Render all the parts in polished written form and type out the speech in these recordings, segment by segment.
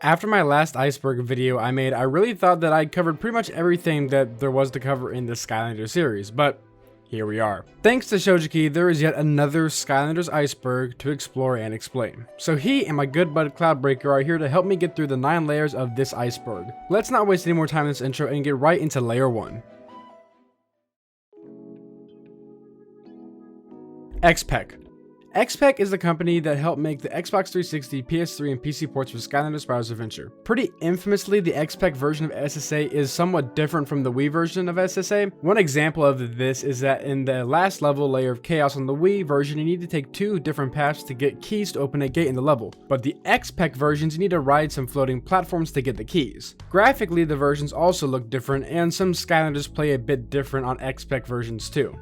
After my last Iceberg video I made, I really thought that I'd covered pretty much everything that there was to cover in the Skylanders series, but here we are. Thanks to Shōjiki, there is yet another Skylanders Iceberg to explore and explain. So he and my good bud Cloudbreaker are here to help me get through the 9 layers of this iceberg. Let's not waste any more time in this intro and get right into layer 1. XPEC. XPEC is the company that helped make the Xbox 360, PS3, and PC ports for Skylanders Spyro's Adventure. Pretty infamously, the XPEC version of SSA is somewhat different from the Wii version of SSA. One example of this is that in the last level, Layer of Chaos on the Wii version, you need to take 2 different paths to get keys to open a gate in the level. But the XPEC versions, you need to ride some floating platforms to get the keys. Graphically, the versions also look different, and some Skylanders play a bit different on XPEC versions too.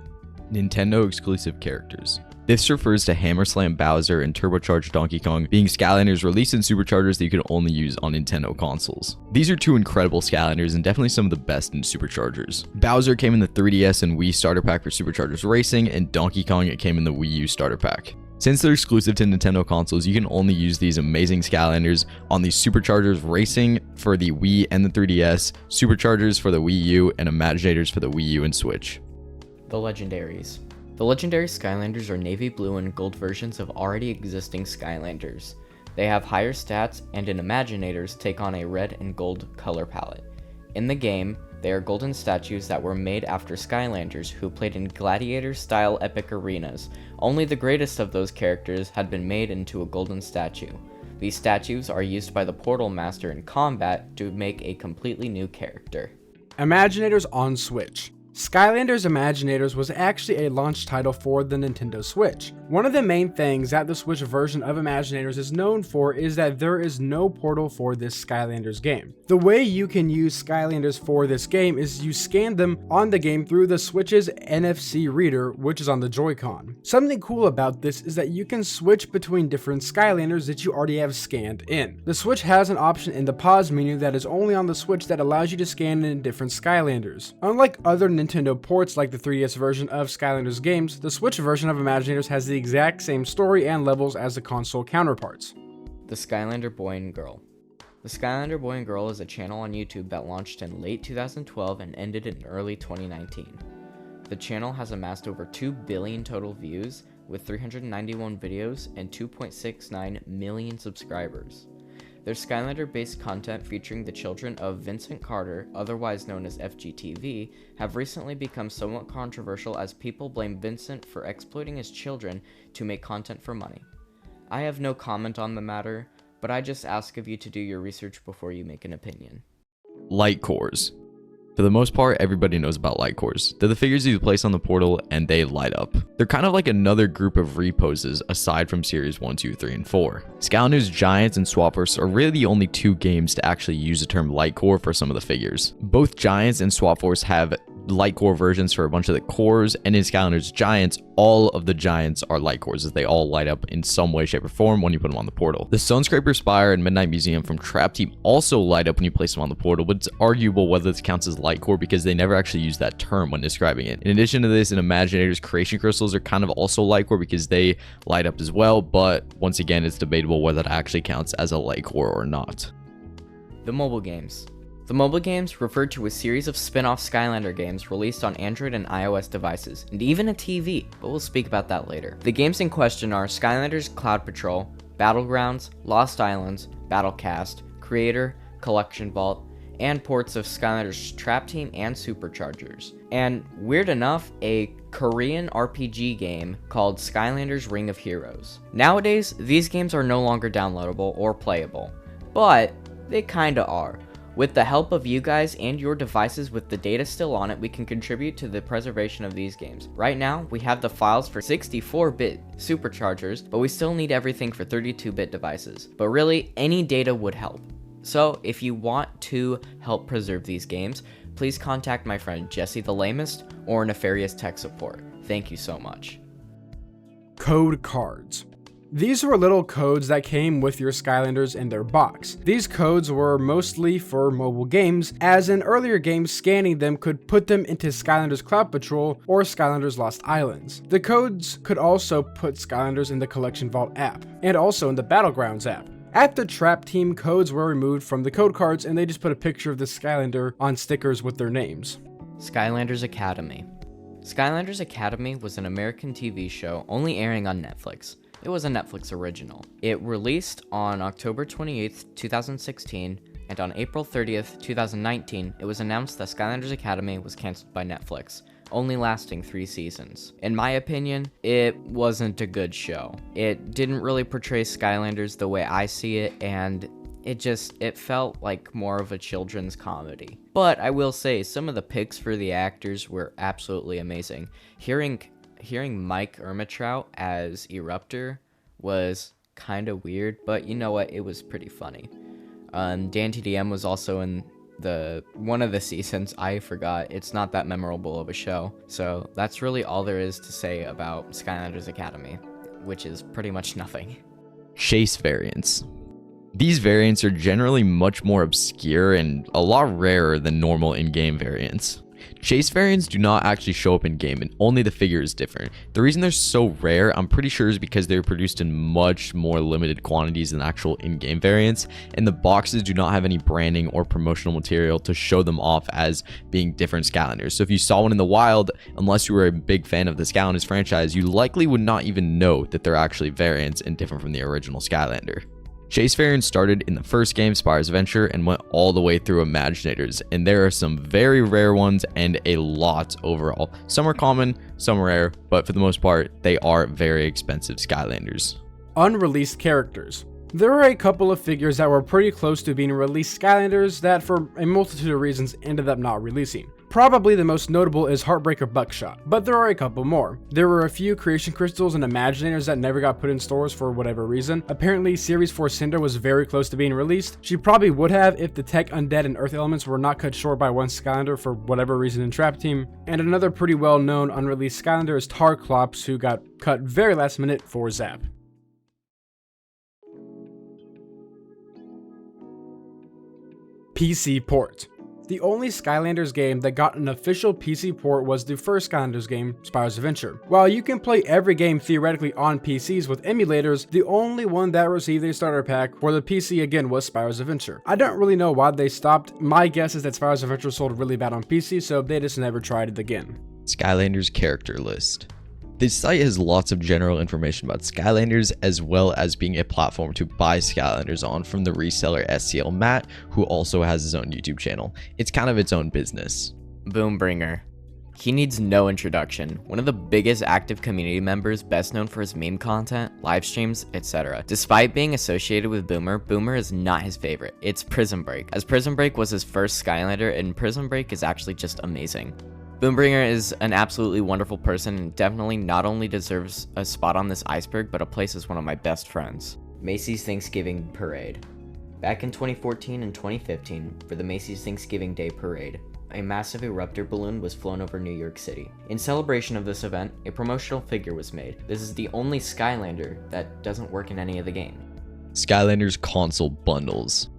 Nintendo exclusive characters. This refers to Hammerslam Bowser and Turbocharged Donkey Kong being Skylanders released in Superchargers that you can only use on Nintendo consoles. These are 2 incredible Skylanders and definitely some of the best in Superchargers. Bowser came in the 3DS and Wii starter pack for Superchargers Racing, and Donkey Kong came in the Wii U starter pack. Since they're exclusive to Nintendo consoles, you can only use these amazing Skylanders on the Superchargers Racing for the Wii and the 3DS, Superchargers for the Wii U, and Imaginators for the Wii U and Switch. The Legendaries. The Legendary Skylanders are navy blue and gold versions of already existing Skylanders. They have higher stats, and in Imaginators take on a red and gold color palette. In the game, they are golden statues that were made after Skylanders who played in gladiator-style epic arenas. Only the greatest of those characters had been made into a golden statue. These statues are used by the Portal Master in combat to make a completely new character. Imaginators on Switch. Skylanders Imaginators was actually a launch title for the Nintendo Switch. One of the main things that the Switch version of Imaginators is known for is that there is no portal for this Skylanders game. The way you can use Skylanders for this game is you scan them on the game through the Switch's NFC reader, which is on the Joy-Con. Something cool about this is that you can switch between different Skylanders that you already have scanned in. The Switch has an option in the pause menu that is only on the Switch that allows you to scan in different Skylanders. Unlike other Nintendo ports like the 3DS version of Skylanders games, the Switch version of Imaginators has the exact same story and levels as the console counterparts. The Skylander Boy and Girl. The Skylander Boy and Girl is a channel on YouTube that launched in late 2012 and ended in early 2019. The channel has amassed over 2 billion total views with 391 videos and 2.69 million subscribers. Their Skylander-based content featuring the children of Vincent Carter, otherwise known as FGTV, have recently become somewhat controversial as people blame Vincent for exploiting his children to make content for money. I have no comment on the matter, but I just ask of you to do your research before you make an opinion. Light cores. For the most part, everybody knows about light cores. They're the figures you place on the portal and they light up. They're kind of like another group of reposes aside from series 1, 2, 3, and 4. Skylanders Giants and Swapforce are really the only 2 games to actually use the term light core for some of the figures. Both Giants and Swapforce have light core versions for a bunch of the cores, and in Skylanders Giants, all of the Giants are light cores as they all light up in some way, shape, or form when you put them on the portal. The Stone Scraper Spire and Midnight Museum from Trap Team also light up when you place them on the portal, but it's arguable whether this counts as light core because they never actually use that term when describing it. In addition to this, in Imaginators, Creation Crystals are kind of also light core because they light up as well, but once again, it's debatable whether that actually counts as a light core or not. The mobile games. The mobile games referred to a series of spin-off Skylander games released on Android and iOS devices, and even a TV, but we'll speak about that later. The games in question are Skylanders Cloud Patrol, Battlegrounds, Lost Islands, Battlecast, Creator, Collection Vault, and ports of Skylanders Trap Team and Superchargers. And weird enough, a Korean RPG game called Skylanders Ring of Heroes. Nowadays, these games are no longer downloadable or playable, but they kinda are. With the help of you guys and your devices with the data still on it, we can contribute to the preservation of these games. Right now, we have the files for 64-bit Superchargers, but we still need everything for 32-bit devices. But really, any data would help. So, if you want to help preserve these games, please contact my friend Jesse the Lamest or Nefarious Tech Support. Thank you so much. Code cards. These were little codes that came with your Skylanders in their box. These codes were mostly for mobile games, as in earlier games scanning them could put them into Skylanders Cloud Patrol or Skylanders Lost Islands. The codes could also put Skylanders in the Collection Vault app, and also in the Battlegrounds app. At the Trap Team, codes were removed from the code cards and they just put a picture of the Skylander on stickers with their names. Skylanders Academy. Skylanders Academy was an American TV show only airing on Netflix. It was a Netflix original. It released on October 28th, 2016, and on April 30th, 2019, it was announced that Skylanders Academy was canceled by Netflix, only lasting 3 seasons. In my opinion, it wasn't a good show. It didn't really portray Skylanders the way I see it, and it felt like more of a children's comedy. But I will say, some of the picks for the actors were absolutely amazing. Hearing Mike Ermitrout as Eruptor was kind of weird, but you know what? It was pretty funny. Dan TDM was also in one of the seasons. I forgot. It's not that memorable of a show. So that's really all there is to say about Skylanders Academy, which is pretty much nothing. Chase variants. These variants are generally much more obscure and a lot rarer than normal in-game variants. Chase variants do not actually show up in game, and only the figure is different. The reason they're so rare, I'm pretty sure, is because they're produced in much more limited quantities than actual in-game variants, and the boxes do not have any branding or promotional material to show them off as being different Skylanders. So if you saw one in the wild, unless you were a big fan of the Skylanders franchise, you likely would not even know that they're actually variants and different from the original Skylander. Chase variants started in the first game, Spyro's Adventure, and went all the way through Imaginators, and there are some very rare ones and a lot overall. Some are common, some are rare, but for the most part, they are very expensive Skylanders. Unreleased characters. There are a couple of figures that were pretty close to being released Skylanders that, for a multitude of reasons, ended up not releasing. Probably the most notable is Heartbreaker Buckshot, but there are a couple more. There were a few creation crystals and Imaginators that never got put in stores for whatever reason. Apparently, Series 4 Cinder was very close to being released. She probably would have if the Tech, Undead, and Earth elements were not cut short by one Skylander for whatever reason in Trap Team. And another pretty well-known unreleased Skylander is Tarklops, who got cut very last minute for Zap. PC port. The only Skylanders game that got an official PC port was the first Skylanders game, Spyro's Adventure. While you can play every game theoretically on PCs with emulators, the only one that received a starter pack for the PC again was Spyro's Adventure. I don't really know why they stopped. My guess is that Spyro's Adventure sold really bad on PC, so they just never tried it again. Skylanders character list. This site has lots of general information about Skylanders, as well as being a platform to buy Skylanders on from the reseller SCL Matt, who also has his own YouTube channel. It's kind of its own business. Boombringer. He needs no introduction. One of the biggest active community members, best known for his meme content, live streams, etc. Despite being associated with Boomer, Boomer is not his favorite. It's Prison Break, as Prison Break was his first Skylander, and Prison Break is actually just amazing. Boombringer is an absolutely wonderful person and definitely not only deserves a spot on this iceberg, but a place as one of my best friends. Macy's Thanksgiving Parade. Back in 2014 and 2015, for the Macy's Thanksgiving Day Parade, a massive Eruptor balloon was flown over New York City. In celebration of this event, a promotional figure was made. This is the only Skylander that doesn't work in any of the game. Skylanders console bundles.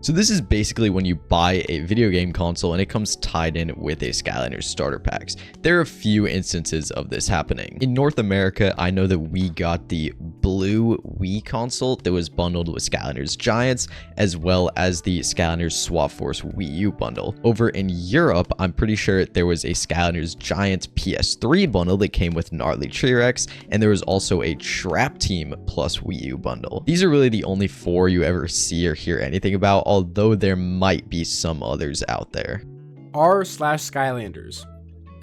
So this is basically when you buy a video game console and it comes tied in with a Skylanders starter packs. There are a few instances of this happening. In North America, I know that we got the blue Wii console that was bundled with Skylanders Giants, as well as the Skylanders Swap Force Wii U bundle. Over in Europe, I'm pretty sure there was a Skylanders Giants PS3 bundle that came with Gnarly T-Rex, and there was also a Trap Team plus Wii U bundle. These are really the only 4 you ever see or hear anything about, although there might be some others out there. r/Skylanders.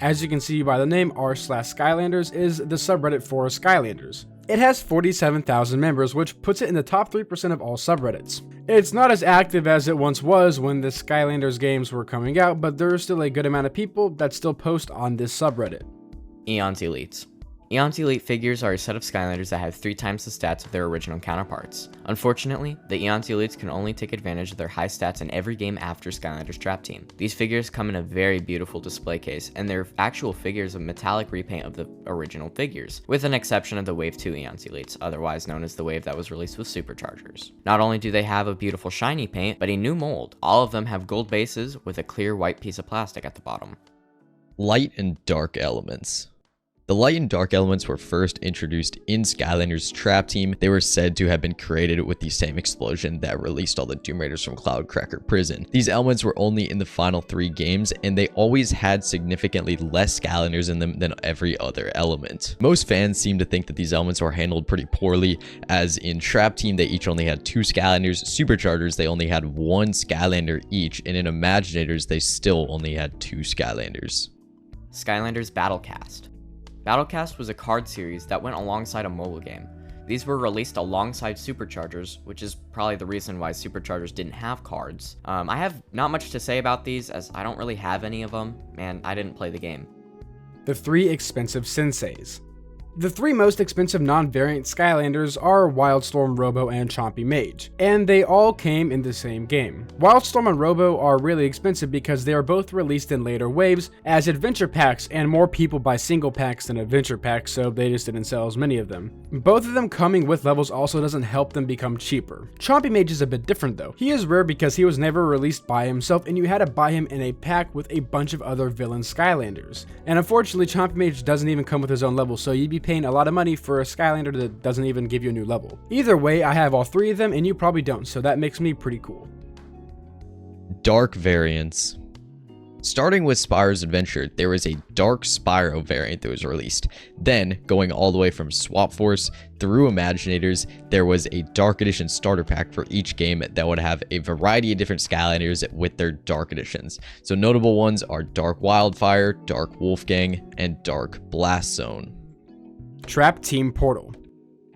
As you can see by the name, r/Skylanders is the subreddit for Skylanders. It has 47,000 members, which puts it in the top 3% of all subreddits. It's not as active as it once was when the Skylanders games were coming out, but there's still a good amount of people that still post on this subreddit. Eon's Elites. Eon's Elite figures are a set of Skylanders that have 3 times the stats of their original counterparts. Unfortunately, the Eon's Elites can only take advantage of their high stats in every game after Skylanders Trap Team. These figures come in a very beautiful display case, and they're actual figures of metallic repaint of the original figures, with an exception of the Wave 2 Eon's Elites, otherwise known as the wave that was released with Superchargers. Not only do they have a beautiful shiny paint, but a new mold. All of them have gold bases with a clear white piece of plastic at the bottom. Light and dark elements. The light and dark elements were first introduced in Skylanders Trap Team. They were said to have been created with the same explosion that released all the Doom Raiders from Cloudcracker Prison. These elements were only in the final 3 games, and they always had significantly less Skylanders in them than every other element. Most fans seem to think that these elements were handled pretty poorly, as in Trap Team they each only had 2 Skylanders, Superchargers they only had 1 Skylander each, and in Imaginators they still only had 2 Skylanders. Skylanders Battlecast. Battlecast was a card series that went alongside a mobile game. These were released alongside Superchargers, which is probably the reason why Superchargers didn't have cards. I have not much to say about these, as I don't really have any of them, and I didn't play the game. The 3 expensive senseis. The 3 most expensive non-variant Skylanders are Wildstorm, Robo, and Chompy Mage, and they all came in the same game. Wildstorm and Robo are really expensive because they are both released in later waves as adventure packs, and more people buy single packs than adventure packs, so they just didn't sell as many of them. Both of them coming with levels also doesn't help them become cheaper. Chompy Mage is a bit different though. He is rare because he was never released by himself, and you had to buy him in a pack with a bunch of other villain Skylanders. And unfortunately, Chompy Mage doesn't even come with his own level, so you'd be paying a lot of money for a Skylander that doesn't even give you a new level. Either way, I have all 3 of them and you probably don't, so that makes me pretty cool. Dark variants. Starting with Spyro's Adventure, there was a Dark Spyro variant that was released. Then, going all the way from Swap Force through Imaginators, there was a Dark Edition starter pack for each game that would have a variety of different Skylanders with their Dark Editions. So notable ones are Dark Wildfire, Dark Wolfgang, and Dark Blast Zone. Trap Team Portal.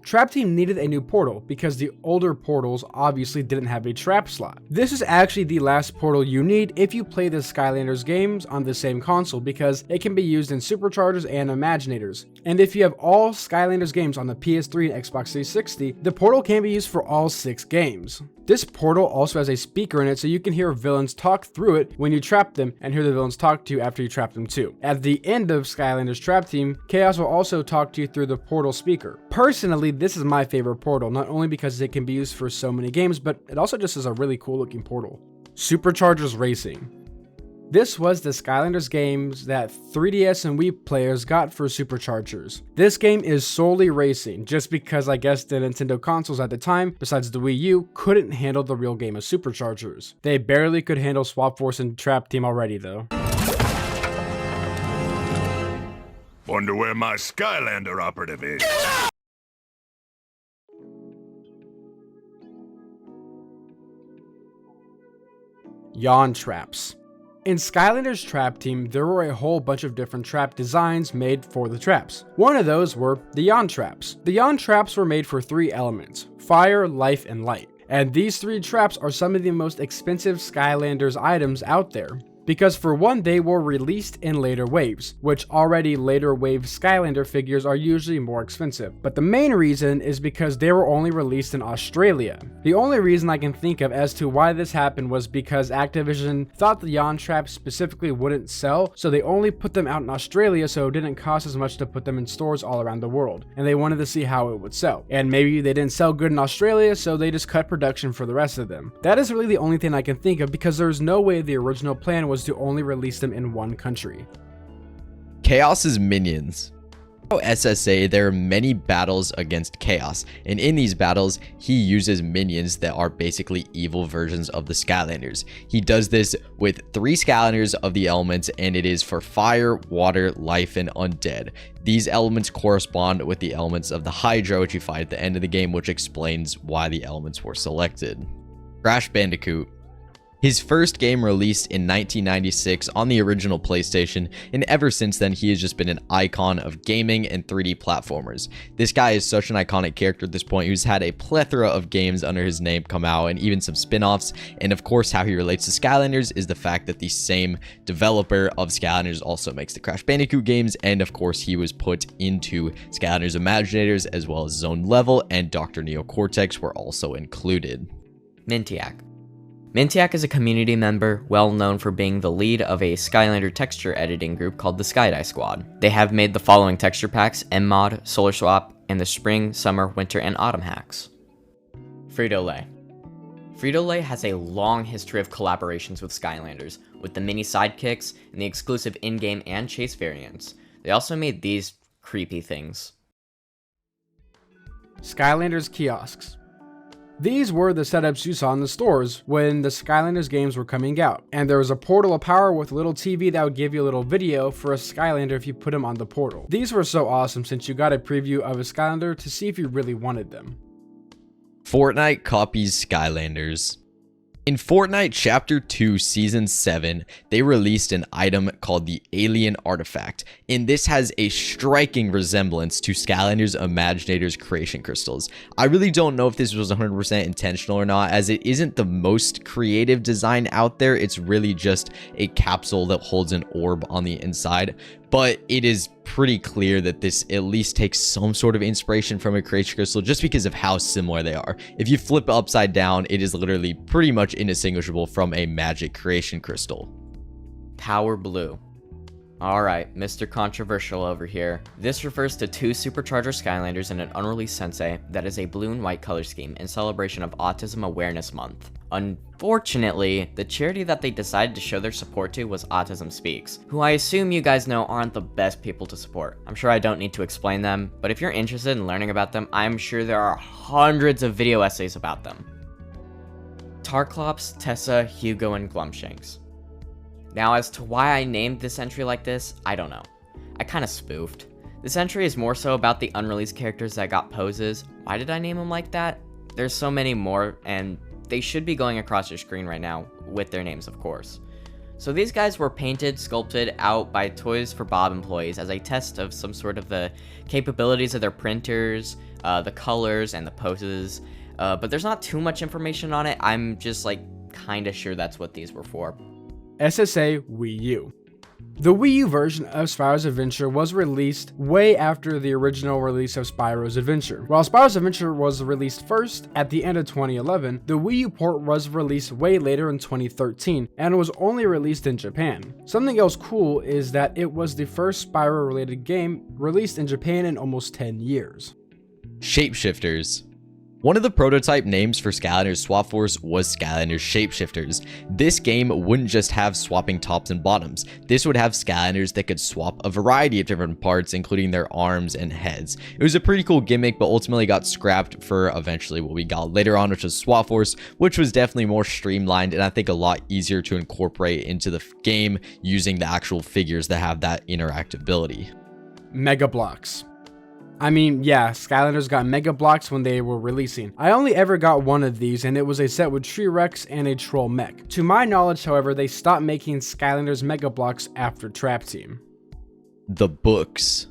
Trap Team needed a new portal because the older portals obviously didn't have a trap slot. This is actually the last portal you need if you play the Skylanders games on the same console, because it can be used in Superchargers and Imaginators. And if you have all Skylanders games on the PS3 and Xbox 360, the portal can be used for all 6 games. This portal also has a speaker in it, so you can hear villains talk through it when you trap them, and hear the villains talk to you after you trap them too. At the end of Skylanders Trap Team, Chaos will also talk to you through the portal speaker. Personally, this is my favorite portal, not only because it can be used for so many games, but it also just is a really cool looking portal. Superchargers Racing. This was the Skylanders games that 3DS and Wii players got for Superchargers. This game is solely racing, just because I guess the Nintendo consoles at the time, besides the Wii U, couldn't handle the real game of Superchargers. They barely could handle Swap Force and Trap Team already though. Wonder where my Skylander operative is. Yawn Traps. In Skylanders Trap Team, there were a whole bunch of different trap designs made for the traps. One of those were the Yawn Traps. The Yawn Traps were made for 3 elements: fire, life, and light. And these 3 traps are some of the most expensive Skylanders items out there. Because for one, they were released in later waves, which already later wave Skylander figures are usually more expensive. But the main reason is because they were only released in Australia. The only reason I can think of as to why this happened was because Activision thought the Yawn Traps specifically wouldn't sell, so they only put them out in Australia so it didn't cost as much to put them in stores all around the world. And they wanted to see how it would sell. And maybe they didn't sell good in Australia, so they just cut production for the rest of them. That is really the only thing I can think of, because there's no way the original plan was to only release them in one country. Chaos's minions. SSA, there are many battles against Chaos, and in these battles he uses minions that are basically evil versions of the Skylanders. He does this with 3 Skylanders of the elements, and it is for fire, water, life, and undead. These elements correspond with the elements of the Hydra, which you fight at the end of the game, which explains why the elements were selected. Crash Bandicoot. His first game released in 1996 on the original PlayStation, and ever since then he has just been an icon of gaming and 3D platformers. This guy is such an iconic character at this point, who's had a plethora of games under his name come out, and even some spin-offs. And of course, how he relates to Skylanders is the fact that the same developer of Skylanders also makes the Crash Bandicoot games, and of course he was put into Skylanders Imaginators, as well as Zone Level and Dr. Neo Cortex were also included. Mintiac. Mintiac is a community member well known for being the lead of a Skylander texture editing group called the Skydye Squad. They have made the following texture packs: M-Mod, Solar Swap, and the Spring, Summer, Winter, and Autumn hacks. Frito-Lay. Frito-Lay has a long history of collaborations with Skylanders, with the mini sidekicks and the exclusive in-game and chase variants. They also made these creepy things. Skylanders kiosks. These were the setups you saw in the stores when the Skylanders games were coming out, and there was a portal of power with a little TV that would give you a little video for a Skylander if you put him on the portal. These were so awesome since you got a preview of a Skylander to see if you really wanted them. Fortnite copies Skylanders. In Fortnite Chapter 2 Season 7, they released an item called the Alien Artifact, and this has a striking resemblance to Skylanders Imaginator's creation crystals. I really don't know if this was 100% intentional or not, as it isn't the most creative design out there. It's really just a capsule that holds an orb on the inside, but it is pretty clear that this at least takes some sort of inspiration from a creation crystal just because of how similar they are. If you flip upside down, it is literally pretty much indistinguishable from a magic creation crystal. Power Blue. Alright, Mr. Controversial over here. This refers to 2 Supercharger Skylanders and an unreleased Sensei that is a blue and white color scheme in celebration of Autism Awareness Month. Unfortunately, the charity that they decided to show their support to was Autism Speaks, who I assume you guys know aren't the best people to support. I'm sure I don't need to explain them, but if you're interested in learning about them, I'm sure there are hundreds of video essays about them. Tarklops, Tessa, Hugo, and Glumshanks. Now, as to why I named this entry like this, I don't know. I kinda spoofed. This entry is more so about the unreleased characters that got poses. Why did I name them like that? There's so many more, and they should be going across your screen right now, with their names of course. So these guys were painted, sculpted out by Toys for Bob employees as a test of some sort of the capabilities of their printers, the colors, and the poses. But there's not too much information on it. I'm just like kinda sure that's what these were for. SSA Wii U. The Wii U version of Spyro's Adventure was released way after the original release of Spyro's Adventure. While Spyro's Adventure was released first at the end of 2011, the Wii U port was released way later in 2013 and was only released in Japan. Something else cool is that it was the first Spyro related game released in Japan in almost 10 years. Shapeshifters. One of the prototype names for Skylanders Swap Force was Skylanders Shapeshifters. This game wouldn't just have swapping tops and bottoms. This would have Skylanders that could swap a variety of different parts, including their arms and heads. It was a pretty cool gimmick, but ultimately got scrapped for eventually what we got later on, which was Swap Force, which was definitely more streamlined and I think a lot easier to incorporate into the game using the actual figures that have that interactability. Mega Blocks. I mean, yeah, Skylanders got Mega Blocks when they were releasing. I only ever got one of these, and it was a set with T-Rex and a Troll mech. To my knowledge, however, they stopped making Skylanders Mega Blocks after Trap Team. The books.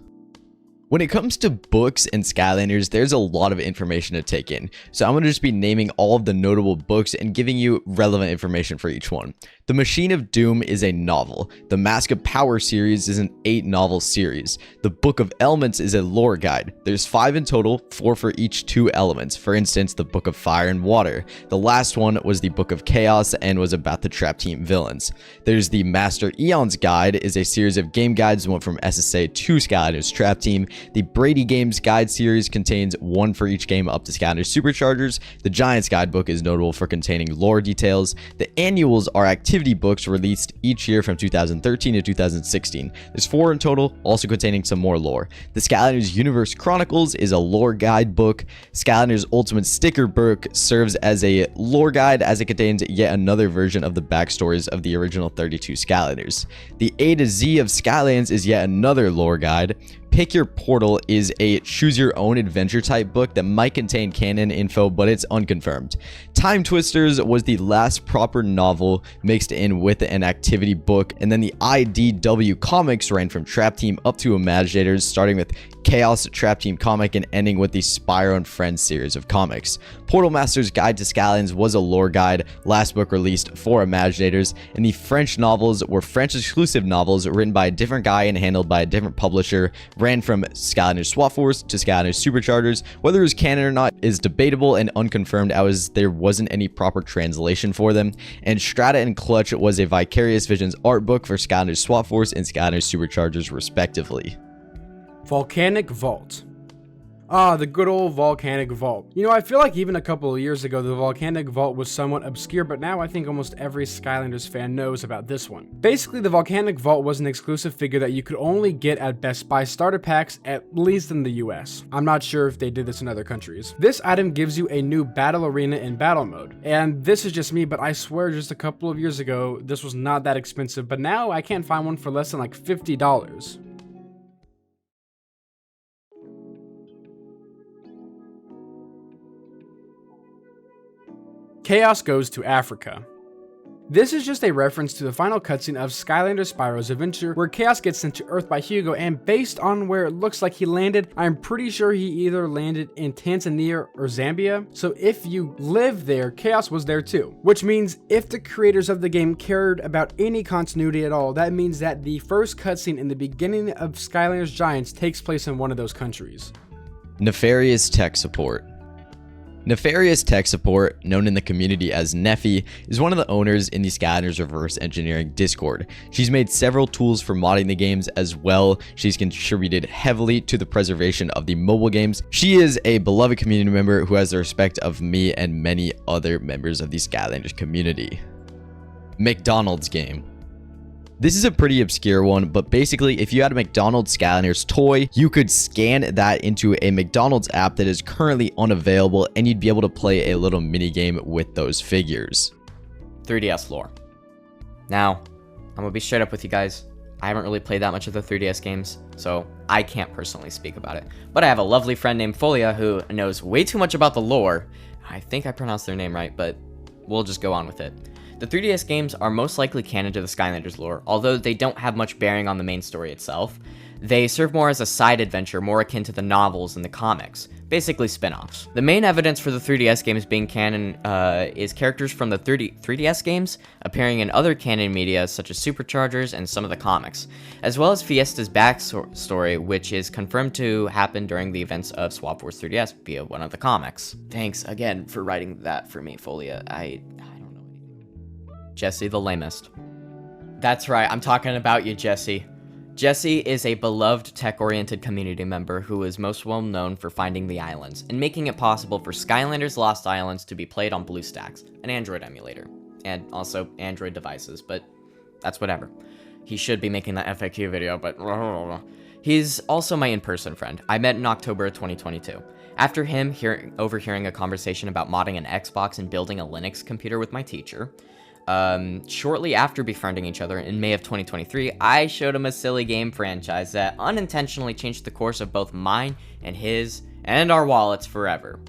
When it comes to books and Skylanders, there's a lot of information to take in, so I'm going to just be naming all of the notable books and giving you relevant information for each one. The Machine of Doom is a novel. The Mask of Power series is an 8-novel series. The Book of Elements is a lore guide. There's 5 in total, 4 for each 2 elements. For instance, the Book of Fire and Water. The last one was the Book of Chaos and was about the Trap Team villains. There's the Master Eon's Guide, is a series of game guides that went from SSA to Skylanders Trap Team. The Brady Games Guide series contains 1 for each game up to Skylanders Superchargers. The Giants Guidebook is notable for containing lore details. The annuals are activity books released each year from 2013 to 2016. There's 4 in total, also containing some more lore. The Skylanders Universe Chronicles is a lore guidebook. Skylanders Ultimate Sticker Book serves as a lore guide as it contains yet another version of the backstories of the original 32 Skylanders. The A to Z of Skylands is yet another lore guide. Pick Your Portal is a choose your own adventure type book that might contain canon info, but it's unconfirmed. Time Twisters was the last proper novel mixed in with an activity book, and then the IDW comics ran from Trap Team up to Imaginators, starting with Chaos Trap Team comic and ending with the Spyro and Friends series of comics. Portal Master's Guide to Skylands was a lore guide, last book released for Imaginators, and the French novels were French exclusive novels written by a different guy and handled by a different publisher, ran from Skylanders Swap Force to Skylanders Superchargers. Whether it was canon or not is debatable and unconfirmed, as there wasn't any proper translation for them. And Strata and Clutch was a Vicarious Visions art book for Skylanders Swap Force and Skylanders Superchargers respectively. Volcanic Vault. Ah, the good old volcanic vault. You know, I feel like even a couple of years ago, the volcanic vault was somewhat obscure, but now I think almost every Skylanders fan knows about this one. Basically, the volcanic vault was an exclusive figure that you could only get at Best Buy starter packs, at least in the US. I'm not sure if they did this in other countries. This item gives you a new battle arena in battle mode. And this is just me, but I swear just a couple of years ago, this was not that expensive, but now I can't find one for less than like $50. Chaos goes to Africa. This is just a reference to the final cutscene of Skylanders Spyro's adventure, where Chaos gets sent to Earth by Hugo, and based on where it looks like he landed, I'm pretty sure he either landed in Tanzania or Zambia. So if you live there, Chaos was there too. Which means if the creators of the game cared about any continuity at all, that means that the first cutscene in the beginning of Skylanders Giants takes place in one of those countries. Nefarious tech support. Nefarious Tech Support, known in the community as Neffy, is one of the owners in the Skylanders Reverse Engineering Discord. She's made several tools for modding the games as well. She's contributed heavily to the preservation of the mobile games. She is a beloved community member who has the respect of me and many other members of the Skylanders community. McDonald's game. This is a pretty obscure one, but basically if you had a McDonald's Skylanders toy, you could scan that into a McDonald's app that is currently unavailable, and you'd be able to play a little mini game with those figures. 3DS lore. Now, I'm gonna be straight up with you guys. I haven't really played that much of the 3DS games, so I can't personally speak about it. But I have a lovely friend named Folia who knows way too much about the lore. I think I pronounced their name right, but we'll just go on with it. The 3DS games are most likely canon to the Skylanders lore, although they don't have much bearing on the main story itself. They serve more as a side adventure, more akin to the novels and the comics, basically spin-offs. The main evidence for the 3DS games being canon is characters from the 3DS games appearing in other canon media such as Superchargers and some of the comics, as well as Fiesta's backstory, which is confirmed to happen during the events of Swap Force 3DS via one of the comics. Thanks again for writing that for me, Folia. I don't know anything. Jesse the lamest. That's right, I'm talking about you, Jesse. Jesse is a beloved tech-oriented community member who is most well known for finding the islands and making it possible for Skylanders Lost Islands to be played on BlueStacks, an Android emulator, and also Android devices, but that's whatever. He should be making that FAQ video, but he's also my in-person friend. I met in October of 2022. After him overhearing a conversation about modding an Xbox and building a Linux computer with my teacher, shortly after befriending each other in May of 2023, I showed him a silly game franchise that unintentionally changed the course of both mine and his and our wallets forever.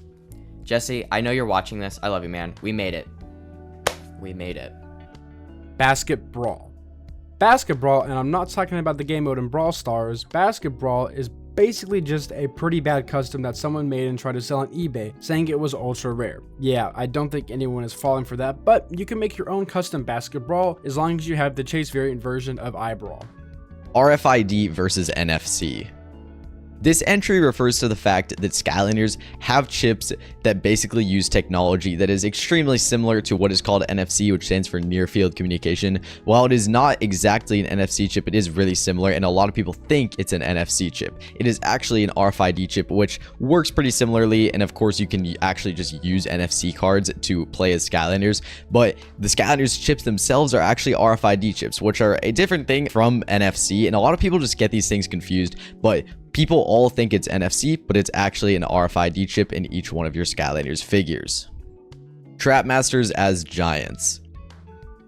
Jesse, I know you're watching this. I love you, man. We made it. We made it. Basket Brawl. Basket Brawl, and I'm not talking about the game mode in Brawl Stars, Basket Brawl is basically just a pretty bad custom that someone made and tried to sell on eBay, saying it was ultra rare. Yeah, I don't think anyone is falling for that, but you can make your own custom Basket Brawl as long as you have the Chase variant version of iBrawl. RFID versus NFC. This entry refers to the fact that Skylanders have chips that basically use technology that is extremely similar to what is called NFC, which stands for Near Field Communication. While it is not exactly an NFC chip, it is really similar, and a lot of people think it's an NFC chip. It is actually an RFID chip, which works pretty similarly, and of course you can actually just use NFC cards to play as Skylanders, but the Skylanders chips themselves are actually RFID chips, which are a different thing from NFC, and a lot of people just get these things confused, but people all think it's NFC, but it's actually an RFID chip in each one of your Skylanders figures. Trapmasters as giants.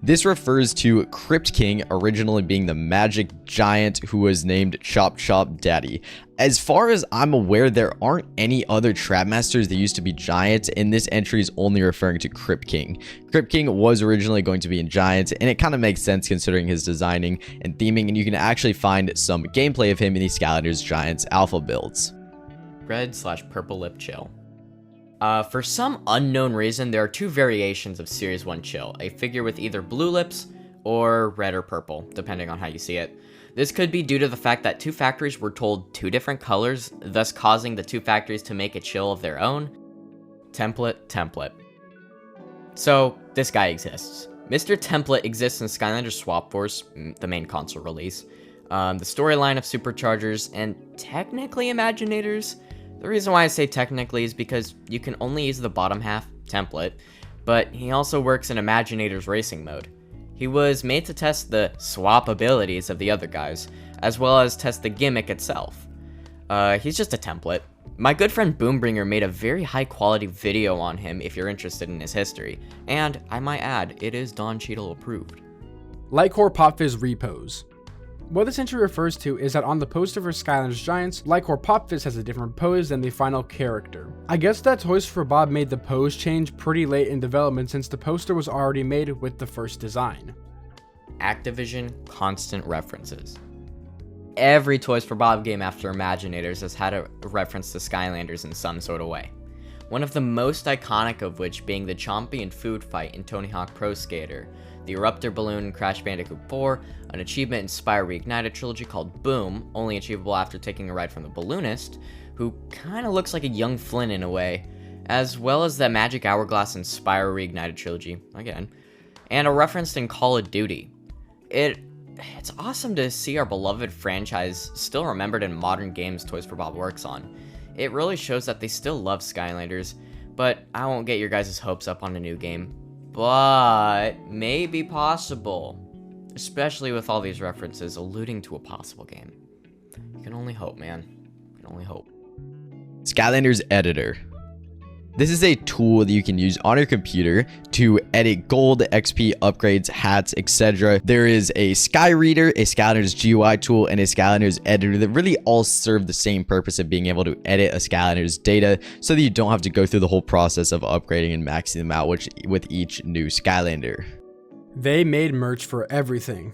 This refers to Crypt King originally being the magic giant who was named Chop Chop Daddy. As far as I'm aware, there aren't any other Trapmasters that used to be giants, and this entry is only referring to Crypt King. Crypt King was originally going to be in giants, and it kind of makes sense considering his designing and theming, and you can actually find some gameplay of him in the Skylanders Giants alpha builds. Red/purple lip chill. For some unknown reason, there are two variations of Series 1 Chill, a figure with either blue lips or red or purple, depending on how you see it. This could be due to the fact that two factories were told two different colors, thus causing the two factories to make a chill of their own. Template. So, this guy exists. Mr. Template exists in Skylanders Swap Force, the main console release, the storyline of Superchargers, and technically Imaginators. The reason why I say technically is because you can only use the bottom half template, but he also works in Imaginator's racing mode. He was made to test the swap abilities of the other guys, as well as test the gimmick itself. He's just a template. My good friend Boombringer made a very high quality video on him if you're interested in his history, and I might add, it is Don Cheadle approved. Lightcore Pop Fizz repose. What this entry refers to is that on the poster for Skylanders Giants, Lightcore Pop Fizz has a different pose than the final character. I guess that Toys for Bob made the pose change pretty late in development since the poster was already made with the first design. Activision constant references. Every Toys for Bob game after Imaginators has had a reference to Skylanders in some sort of way. One of the most iconic of which being the Chompy and Food fight in Tony Hawk Pro Skater, the Eruptor Balloon in Crash Bandicoot 4, an achievement in Spyro Reignited trilogy called Boom, only achievable after taking a ride from the balloonist, who kinda looks like a young Flynn in a way, as well as the Magic Hourglass in Spyro Reignited trilogy, again, and a reference in Call of Duty. It's awesome to see our beloved franchise still remembered in modern games Toys for Bob works on. It really shows that they still love Skylanders, but I won't get your guys' hopes up on a new game. But maybe possible, especially with all these references alluding to a possible game. You can only hope, man. You can only hope. Skylanders Editor. This is a tool that you can use on your computer to edit gold, XP, upgrades, hats, etc. There is a Sky Reader, a Skylanders GUI tool, and a Skylanders Editor that really all serve the same purpose of being able to edit a Skylanders data so that you don't have to go through the whole process of upgrading and maxing them out with each new Skylander. They made merch for everything.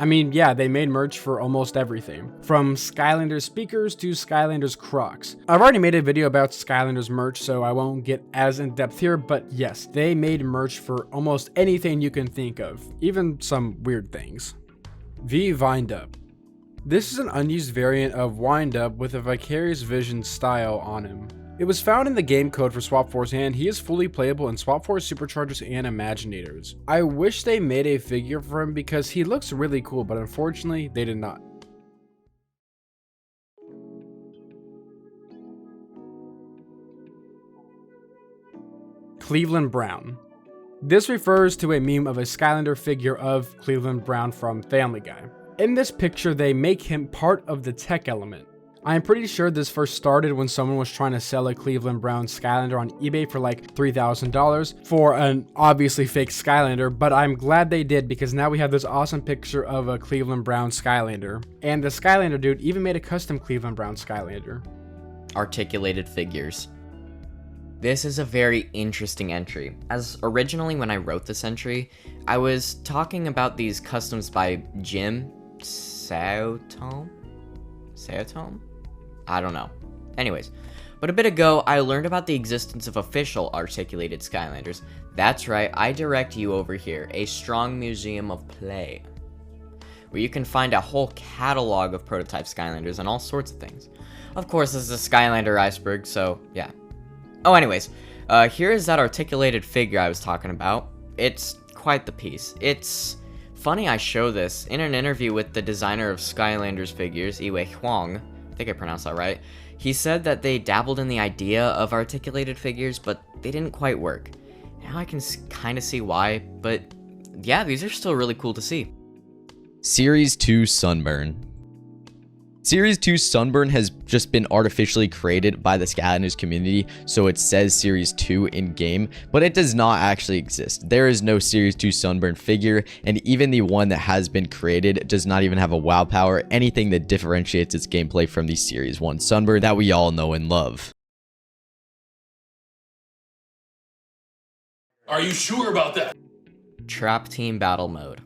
I mean, yeah, they made merch for almost everything, from Skylanders speakers to Skylanders Crocs. I've already made a video about Skylanders merch, so I won't get as in depth here, but yes, they made merch for almost anything you can think of, even some weird things. V Wind Up. This is an unused variant of Wind Up with a Vicarious Vision style on him. It was found in the game code for Swap Force, and he is fully playable in Swap Force Superchargers and Imaginators. I wish they made a figure for him because he looks really cool, but unfortunately they did not. Cleveland Brown. This refers to a meme of a Skylander figure of Cleveland Brown from Family Guy. In this picture, they make him part of the tech element. I am pretty sure this first started when someone was trying to sell a Cleveland Brown Skylander on eBay for like $3,000 for an obviously fake Skylander, but I'm glad they did because now we have this awesome picture of a Cleveland Brown Skylander. And the Skylander dude even made a custom Cleveland Brown Skylander. Articulated figures. This is a very interesting entry, as originally when I wrote this entry, I was talking about these customs by Jim Saotome? I don't know. Anyways, but a bit ago, I learned about the existence of official articulated Skylanders. That's right, I direct you over here, a strong museum of play, where you can find a whole catalog of prototype Skylanders and all sorts of things. Of course, this is a Skylander Iceberg, so yeah. Oh, anyways, here is that articulated figure I was talking about. It's quite the piece. It's funny I show this in an interview with the designer of Skylanders figures, Iwei Huang. I think I pronounced that right. He said that they dabbled in the idea of articulated figures, but they didn't quite work. Now I can kind of see why, but yeah, these are still really cool to see. Series 2 Sunburn. Series 2 Sunburn has just been artificially created by the Skylanders community, so it says Series 2 in game, but it does not actually exist. There is no Series 2 Sunburn figure, and even the one that has been created does not even have a wow power, anything that differentiates its gameplay from the Series 1 Sunburn that we all know and love. Are you sure about that? Trap Team Battle Mode.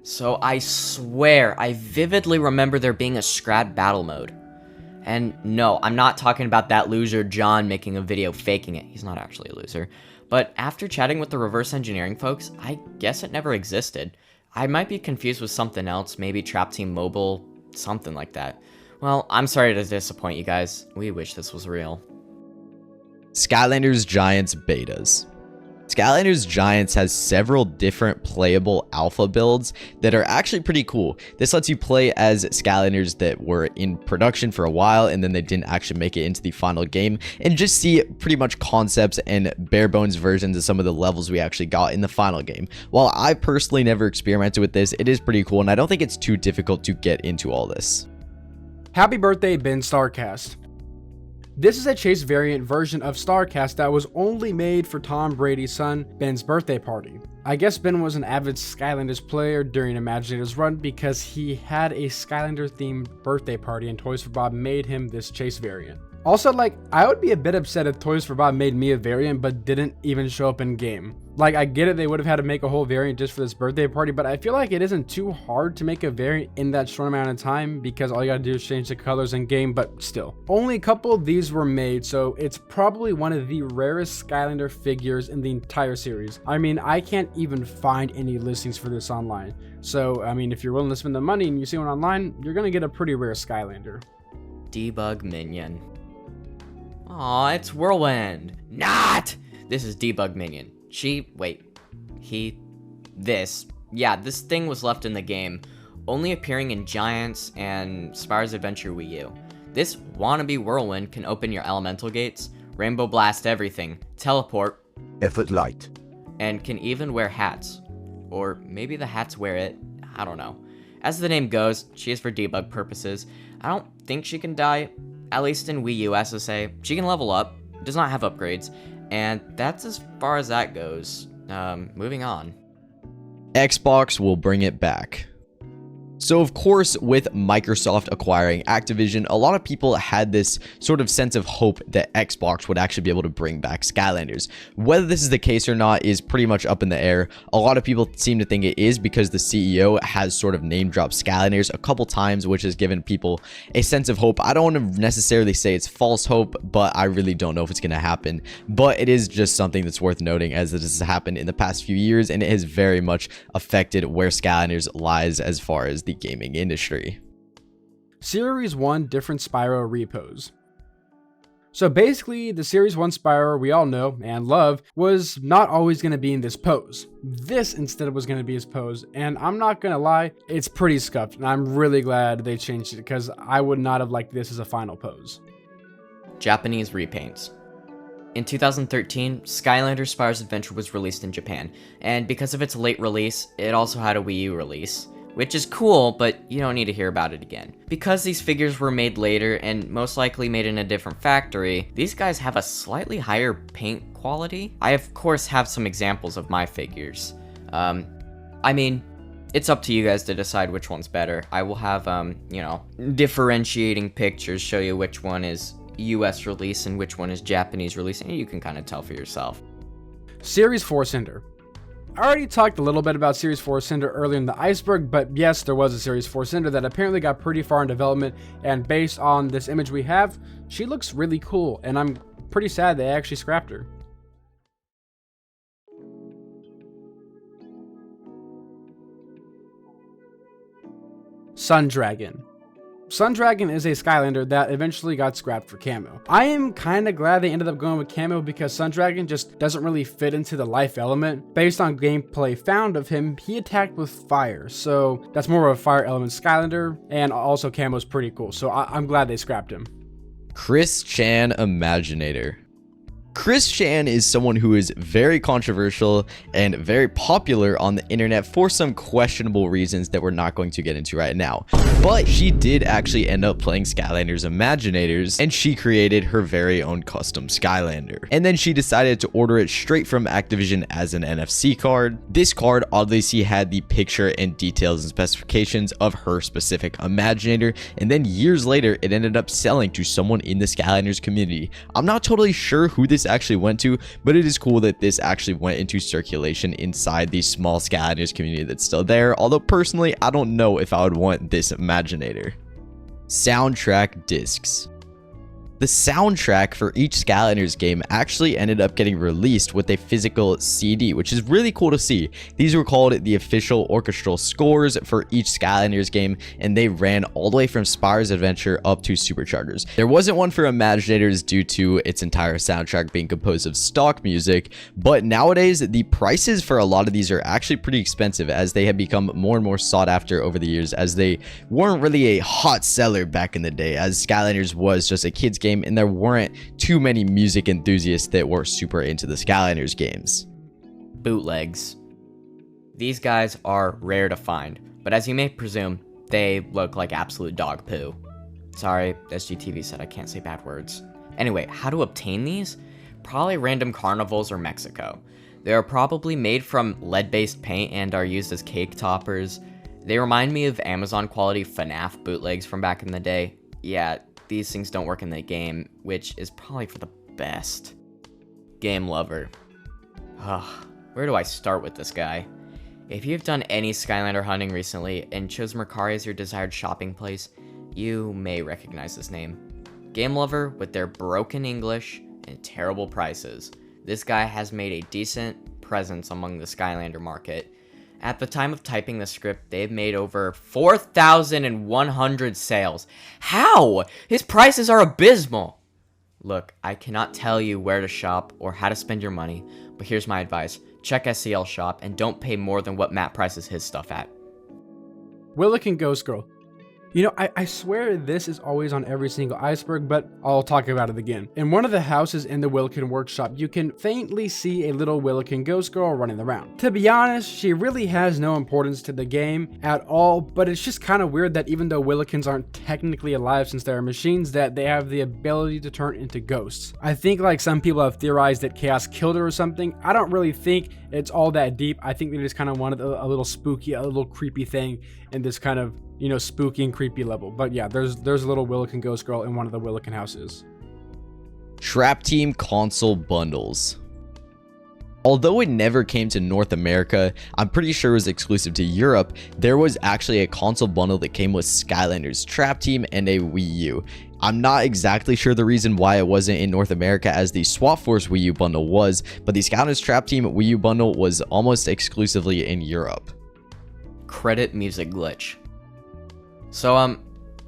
So I swear, I vividly remember there being a Scrad battle mode. And no, I'm not talking about that loser John making a video faking it. He's not actually a loser. But after chatting with the reverse engineering folks, I guess it never existed. I might be confused with something else, maybe Trap Team Mobile, something like that. Well, I'm sorry to disappoint you guys. We wish this was real. Skylanders Giants Betas. Skylanders Giants has several different playable alpha builds that are actually pretty cool. This lets you play as Skylanders that were in production for a while and then they didn't actually make it into the final game, and just see pretty much concepts and bare bones versions of some of the levels we actually got in the final game. While I personally never experimented with this, it is pretty cool and I don't think it's too difficult to get into all this. Happy birthday, Ben Starcast. This is a chase variant version of Starcast that was only made for Tom Brady's son, Ben's birthday party. I guess Ben was an avid Skylanders player during Imaginator's run because he had a Skylander themed birthday party and Toys for Bob made him this chase variant. Also, I would be a bit upset if Toys for Bob made me a variant but didn't even show up in game. I get it, they would have had to make a whole variant just for this birthday party, but I feel like it isn't too hard to make a variant in that short amount of time because all you gotta do is change the colors in game, but still. Only a couple of these were made, so it's probably one of the rarest Skylander figures in the entire series. I mean, I can't even find any listings for this online. So, I mean, if you're willing to spend the money and you see one online, you're gonna get a pretty rare Skylander. Debug Minion. Aw, it's Whirlwind. Not! This is Debug Minion. This thing was left in the game, only appearing in Giants and Spyro's Adventure Wii U. This wannabe Whirlwind can open your elemental gates, rainbow blast everything, teleport, effort light, and can even wear hats. Or maybe the hats wear it, I don't know. As the name goes, she is for debug purposes. I don't think she can die, at least in Wii U SSA. She can level up, does not have upgrades, and that's as far as that goes. Moving on. Xbox will bring it back. So of course, with Microsoft acquiring Activision, a lot of people had this sort of sense of hope that Xbox would actually be able to bring back Skylanders. Whether this is the case or not is pretty much up in the air. A lot of people seem to think it is because the CEO has sort of name dropped Skylanders a couple times, which has given people a sense of hope. I don't want to necessarily say it's false hope, but I really don't know if it's going to happen. But it is just something that's worth noting, as this has happened in the past few years, and it has very much affected where Skylanders lies as far as the gaming industry. Series 1 different Spyro repos. So basically, the Series 1 Spyro we all know and love was not always going to be in this pose. This instead was going to be his pose, and I'm not going to lie, it's pretty scuffed, and I'm really glad they changed it because I would not have liked this as a final pose. Japanese repaints. In 2013, Skylanders Spyro's Adventure was released in Japan, and because of its late release, it also had a Wii U release. Which is cool, but you don't need to hear about it again. Because these figures were made later and most likely made in a different factory, these guys have a slightly higher paint quality. I of course have some examples of my figures. I mean, it's up to you guys to decide which one's better. I will have, differentiating pictures show you which one is US release and which one is Japanese release, and you can kind of tell for yourself. Series 4 Cinder. I already talked a little bit about Series 4 Cinder earlier in the Iceberg, but yes, there was a Series 4 Cinder that apparently got pretty far in development, and based on this image we have, she looks really cool, and I'm pretty sad they actually scrapped her. Sun Dragon. Sun Dragon is a Skylander that eventually got scrapped for Camo. I am kind of glad they ended up going with Camo because Sun Dragon just doesn't really fit into the life element. Based on gameplay found of him, he attacked with fire, so that's more of a fire element Skylander, and also Camo's pretty cool, so I'm glad they scrapped him. Chris Chan Imaginator. Chris Chan is someone who is very controversial and very popular on the internet for some questionable reasons that we're not going to get into right now. But she did actually end up playing Skylanders Imaginators, and she created her very own custom Skylander. And then she decided to order it straight from Activision as an NFC card. This card obviously had the picture and details and specifications of her specific Imaginator, and then years later it ended up selling to someone in the Skylanders community. I'm not totally sure who this actually went to, but it is cool that this actually went into circulation inside the small Skylanders community that's still there, although personally I don't know if I would want this Imaginator. Soundtrack discs. The soundtrack for each Skylanders game actually ended up getting released with a physical CD, which is really cool to see. These were called the official orchestral scores for each Skylanders game, and they ran all the way from Spyro's Adventure up to Superchargers. There wasn't one for Imaginators due to its entire soundtrack being composed of stock music, but nowadays the prices for a lot of these are actually pretty expensive, as they have become more and more sought after over the years, as they weren't really a hot seller back in the day, as Skylanders was just a kid's game and there weren't too many music enthusiasts that were super into the Skylanders games. Bootlegs. These guys are rare to find, but as you may presume, they look like absolute dog poo. Sorry, SGTV said I can't say bad words. Anyway, how to obtain these? Probably random carnivals or Mexico. They are probably made from lead-based paint and are used as cake toppers. They remind me of Amazon quality FNAF bootlegs from back in the day. Yeah, these things don't work in the game, which is probably for the best. Game Lover. Where do I start with this guy? If you've done any Skylander hunting recently and chose Mercari as your desired shopping place, you may recognize this name. Game Lover, with their broken English and terrible prices, this guy has made a decent presence among the Skylander market. At the time of typing the script, they've made over 4,100 sales. How? His prices are abysmal. Look, I cannot tell you where to shop or how to spend your money, but here's my advice. Check SCL Shop and don't pay more than what Matt prices his stuff at. Willikin Ghost Girl. You know, I swear this is always on every single iceberg, but I'll talk about it again. In one of the houses in the Willikin workshop, you can faintly see a little Willikin ghost girl running around. To be honest, she really has no importance to the game at all, but it's just kind of weird that even though Willikins aren't technically alive since they're machines, that they have the ability to turn into ghosts. I think like some people have theorized that Chaos killed her or something. I don't really think it's all that deep. I think they just kind of wanted a little spooky, a little creepy thing in this kind of, you know, spooky and creepy level. But yeah, there's a little Willikin ghost girl in one of the Willikin houses. Trap Team console bundles. Although it never came to North America, I'm pretty sure it was exclusive to Europe. There was actually a console bundle that came with Skylanders Trap Team and a Wii U. I'm not exactly sure the reason why it wasn't in North America as the Swap Force Wii U bundle was, but the Skylanders Trap Team Wii U bundle was almost exclusively in Europe. Credit music glitch. So,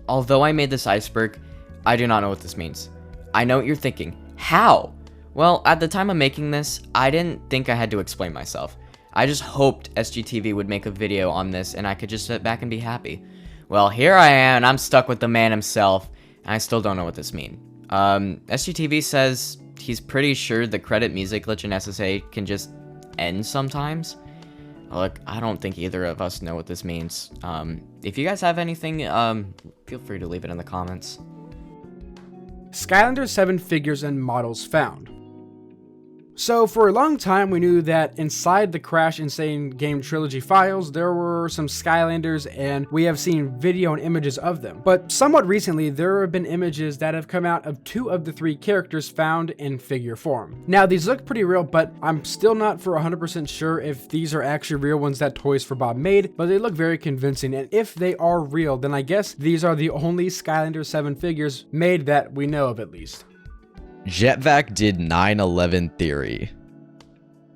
although I made this iceberg, I do not know what this means. I know what you're thinking. How? Well, at the time of making this, I didn't think I had to explain myself. I just hoped SGTV would make a video on this and I could just sit back and be happy. Well, here I am and I'm stuck with the man himself, and I still don't know what this means. SGTV says he's pretty sure the credit music glitch in SSA can just end sometimes. Look, I don't think either of us know what this means. If you guys have anything, feel free to leave it in the comments. Skylanders 7 figures and models found. So for a long time we knew that inside the Crash Insane Game Trilogy files there were some Skylanders, and we have seen video and images of them. But somewhat recently there have been images that have come out of 2 of the 3 characters found in figure form. Now these look pretty real, but I'm still not for 100% sure if these are actually real ones that Toys for Bob made, but they look very convincing, and if they are real then I guess these are the only Skylanders 7 figures made that we know of at least. Jetvac did 9/11 theory.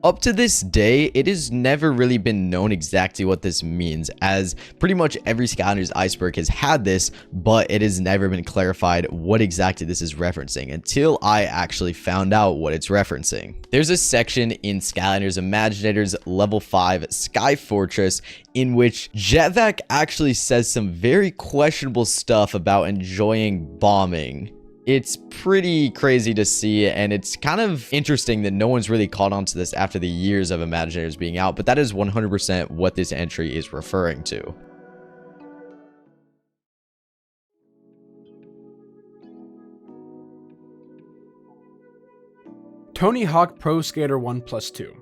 Up to this day, it has never really been known exactly what this means, as pretty much every Skylanders Iceberg has had this, but it has never been clarified what exactly this is referencing until I actually found out what it's referencing. There's a section in Skylanders Imaginators Level 5 Sky Fortress in which Jetvac actually says some very questionable stuff about enjoying bombing. It's pretty crazy to see, and it's kind of interesting that no one's really caught on to this after the years of Imaginators being out, but that is 100% what this entry is referring to. Tony Hawk Pro Skater 1+2.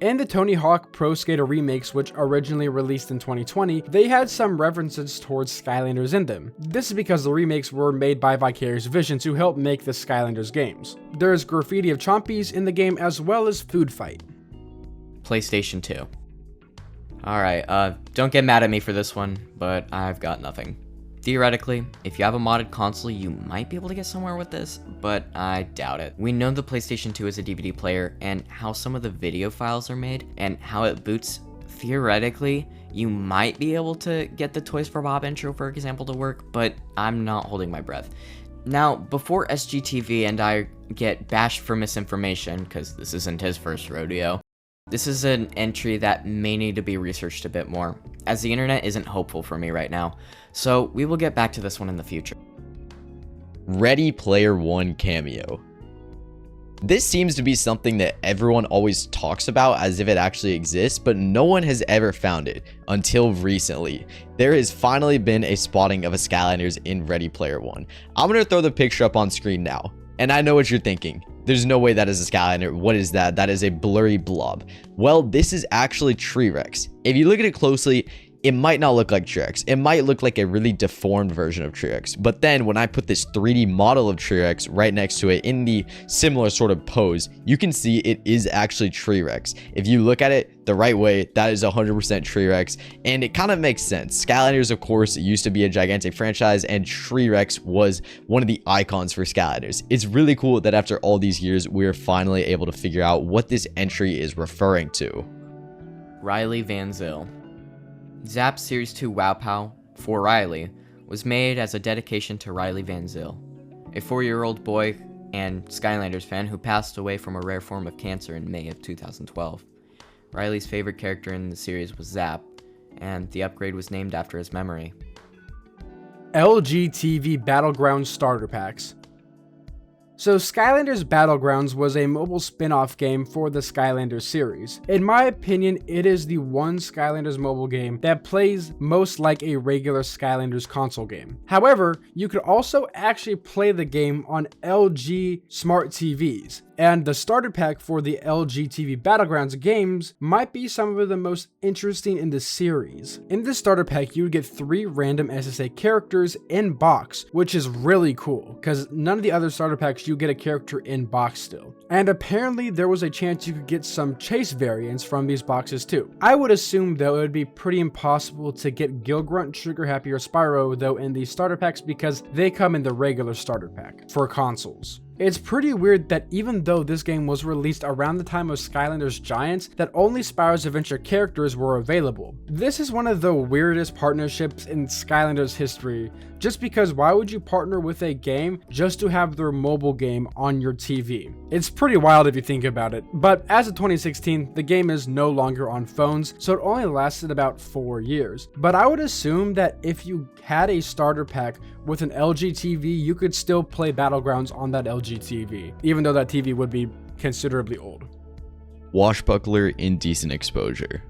In the Tony Hawk Pro Skater remakes, which originally released in 2020, they had some references towards Skylanders in them. This is because the remakes were made by Vicarious Visions, who helped make the Skylanders games. There is graffiti of Chompies in the game as well as Food Fight. PlayStation 2. Alright, don't get mad at me for this one, but I've got nothing. Theoretically, if you have a modded console, you might be able to get somewhere with this, but I doubt it. We know the PlayStation 2 is a DVD player, and how some of the video files are made, and how it boots. Theoretically, you might be able to get the Toys for Bob intro, for example, to work, but I'm not holding my breath. Now, before SGTV and I get bashed for misinformation, because this isn't his first rodeo, this is an entry that may need to be researched a bit more, as the internet isn't hopeful for me right now, so we will get back to this one in the future. Ready Player One cameo. This seems to be something that everyone always talks about as if it actually exists, but no one has ever found it until recently. There has finally been a spotting of a Skylanders in Ready Player One. I'm going to throw the picture up on screen now, and I know what you're thinking. There's no way that is a Skylander. What is that? That is a blurry blob. Well, this is actually T-Rex. If you look at it closely, it might not look like T-Rex. It might look like a really deformed version of T-Rex. But then when I put this 3D model of T-Rex right next to it in the similar sort of pose, you can see it is actually T-Rex. If you look at it the right way, that is 100% T-Rex, and it kind of makes sense. Skylanders, of course, used to be a gigantic franchise, and T-Rex was one of the icons for Skylanders. It's really cool that after all these years, we're finally able to figure out what this entry is referring to. Riley Van Zyl. Zap's Series 2 Wow Pow, for Riley, was made as a dedication to Riley Van Zyl, a 4-year-old boy and Skylanders fan who passed away from a rare form of cancer in May of 2012. Riley's favorite character in the series was Zap, and the upgrade was named after his memory. LGTV Battlegrounds Starter Packs. So Skylanders Battlegrounds was a mobile spin-off game for the Skylanders series. In my opinion, it is the one Skylanders mobile game that plays most like a regular Skylanders console game. However, you could also actually play the game on LG smart TVs, and the starter pack for the LG TV Battlegrounds games might be some of the most interesting in the series. In this starter pack, you would get 3 random SSA characters in box, which is really cool, because none of the other starter packs you get a character in box still. And apparently there was a chance you could get some chase variants from these boxes too. I would assume though it would be pretty impossible to get Gilgrunt, Trigger Happy, or Spyro though in these starter packs because they come in the regular starter pack for consoles. It's pretty weird that even though this game was released around the time of Skylanders Giants, that only Spyro's Adventure characters were available. This is one of the weirdest partnerships in Skylanders history, just because why would you partner with a game just to have their mobile game on your TV? It's pretty wild if you think about it, but as of 2016, the game is no longer on phones, so it only lasted about 4 years. But I would assume that if you had a starter pack with an LG TV, you could still play Battlegrounds on that LG TV, even though that TV would be considerably old. Washbuckler Indecent Exposure.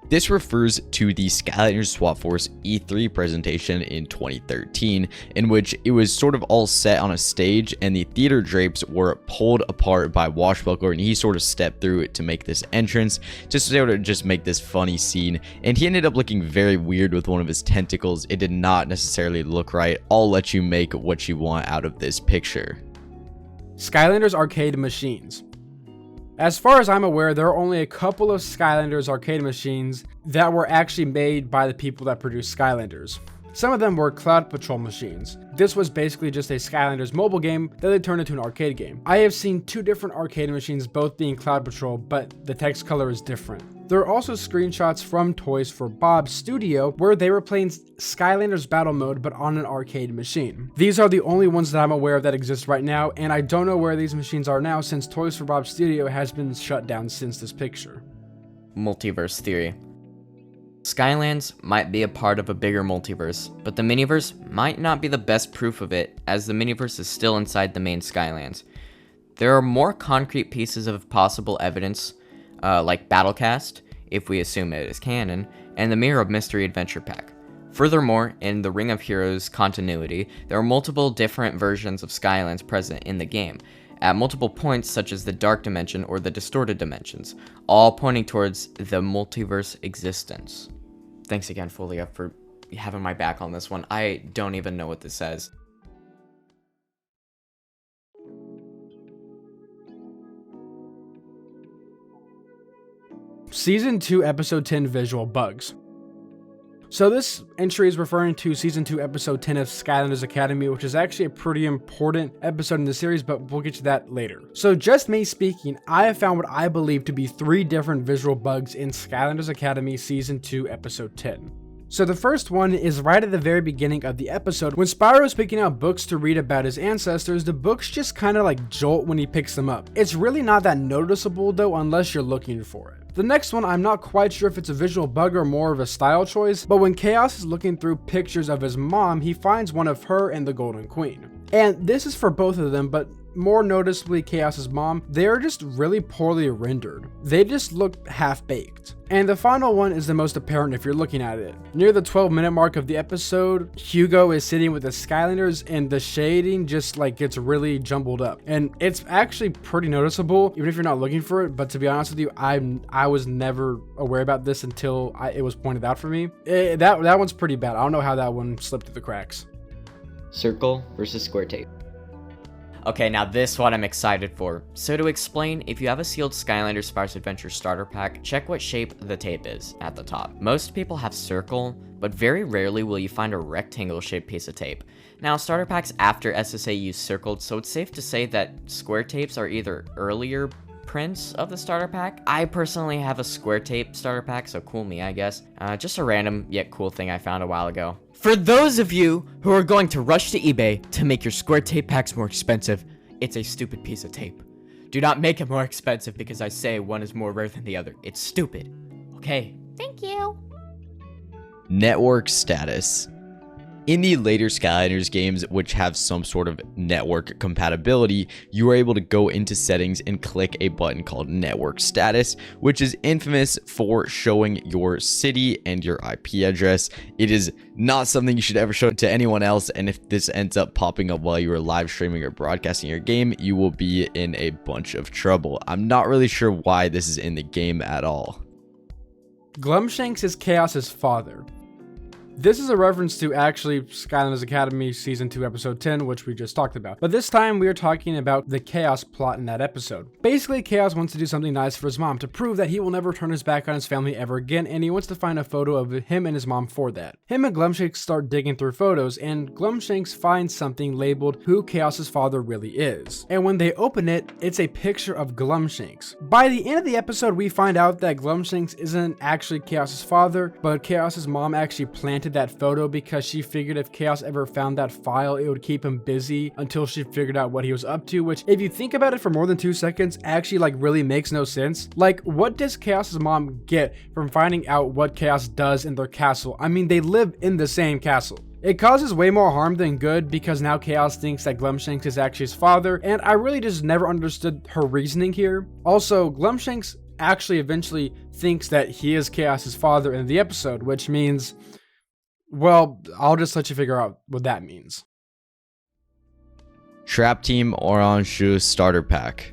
This refers to the Skylanders SWAT Force E3 presentation in 2013, in which it was sort of all set on a stage and the theater drapes were pulled apart by Washbuckler, and he sort of stepped through it to make this entrance, just to sort of just make this funny scene, and he ended up looking very weird with one of his tentacles. It did not necessarily look right. I'll let you make what you want out of this picture. Skylanders arcade machines. As far as I'm aware, there are only a couple of Skylanders arcade machines that were actually made by the people that produced Skylanders. Some of them were Cloud Patrol machines. This was basically just a Skylanders mobile game that they turned into an arcade game. I have seen 2 different arcade machines, both being Cloud Patrol, but the text color is different. There are also screenshots from Toys for Bob Studio where they were playing Skylanders Battle Mode but on an arcade machine. These are the only ones that I'm aware of that exist right now, and I don't know where these machines are now since Toys for Bob Studio has been shut down since this picture. Multiverse theory. Skylands might be a part of a bigger multiverse, but the miniverse might not be the best proof of it, as the miniverse is still inside the main Skylands. There are more concrete pieces of possible evidence, like Battlecast, if we assume it is canon, and the Mirror of Mystery Adventure Pack. Furthermore, in the Ring of Heroes continuity, there are multiple different versions of Skylands present in the game, at multiple points such as the Dark Dimension or the Distorted Dimensions, all pointing towards the multiverse existence. Thanks again, Folia, for having my back on this one. I don't even know what this says. Season 2 Episode 10 Visual Bugs. So this entry is referring to Season 2, Episode 10 of Skylanders Academy, which is actually a pretty important episode in the series, but we'll get to that later. So just me speaking, I have found what I believe to be 3 different visual bugs in Skylanders Academy Season 2, Episode 10. So the first one is right at the very beginning of the episode. When Spyro is picking out books to read about his ancestors, the books just kind of like jolt when he picks them up. It's really not that noticeable though unless you're looking for it. The next one, I'm not quite sure if it's a visual bug or more of a style choice, but when Chaos is looking through pictures of his mom, he finds one of her and the Golden Queen. And this is for both of them, but more noticeably Chaos's mom, they are just really poorly rendered. They just look half-baked. And the final one is the most apparent if you're looking at it. Near the 12-minute mark of the episode, Hugo is sitting with the Skylanders and the shading just like gets really jumbled up. And it's actually pretty noticeable, even if you're not looking for it, but to be honest with you, I was never aware about this until it was pointed out for me. That one's pretty bad. I don't know how that one slipped through the cracks. Circle versus square tape. Okay, now this one I'm excited for. So to explain, if you have a sealed Skylanders Sparse Adventure starter pack, check what shape the tape is at the top. Most people have circle, but very rarely will you find a rectangle shaped piece of tape. Now starter packs after SSA use circled, so it's safe to say that square tapes are either earlier prints of the starter pack. I personally have a square tape starter pack, so cool me, I guess. Just a random yet cool thing I found a while ago. For those of you who are going to rush to eBay to make your square tape packs more expensive, it's a stupid piece of tape. Do not make it more expensive because I say one is more rare than the other. It's stupid. Okay. Thank you. Network status. In the later Skylanders games, which have some sort of network compatibility, you are able to go into settings and click a button called network status, which is infamous for showing your city and your IP address. It is not something you should ever show to anyone else, and if this ends up popping up while you are live streaming or broadcasting your game, you will be in a bunch of trouble. I'm not really sure why this is in the game at all. Glumshanks is Chaos's father. This is a reference to actually Skylanders Academy Season 2 Episode 10, which we just talked about. But this time we are talking about the Chaos plot in that episode. Basically, Chaos wants to do something nice for his mom to prove that he will never turn his back on his family ever again, and he wants to find a photo of him and his mom for that. Him and Glumshanks start digging through photos, and Glumshanks finds something labeled who Chaos's father really is. And when they open it, it's a picture of Glumshanks. By the end of the episode, we find out that Glumshanks isn't actually Chaos's father, but Chaos's mom actually planted that photo because she figured if Chaos ever found that file, it would keep him busy until she figured out what he was up to, which if you think about it for more than 2 seconds, actually like really makes no sense. Like, what does Chaos's mom get from finding out what Chaos does in their castle? I mean, they live in the same castle. It causes way more harm than good because now Chaos thinks that Glumshanks is actually his father, and I really just never understood her reasoning here. Also, Glumshanks actually eventually thinks that he is Chaos's father in the episode, which means, well, I'll just let you figure out what that means. Trap Team Orange Juice Starter Pack.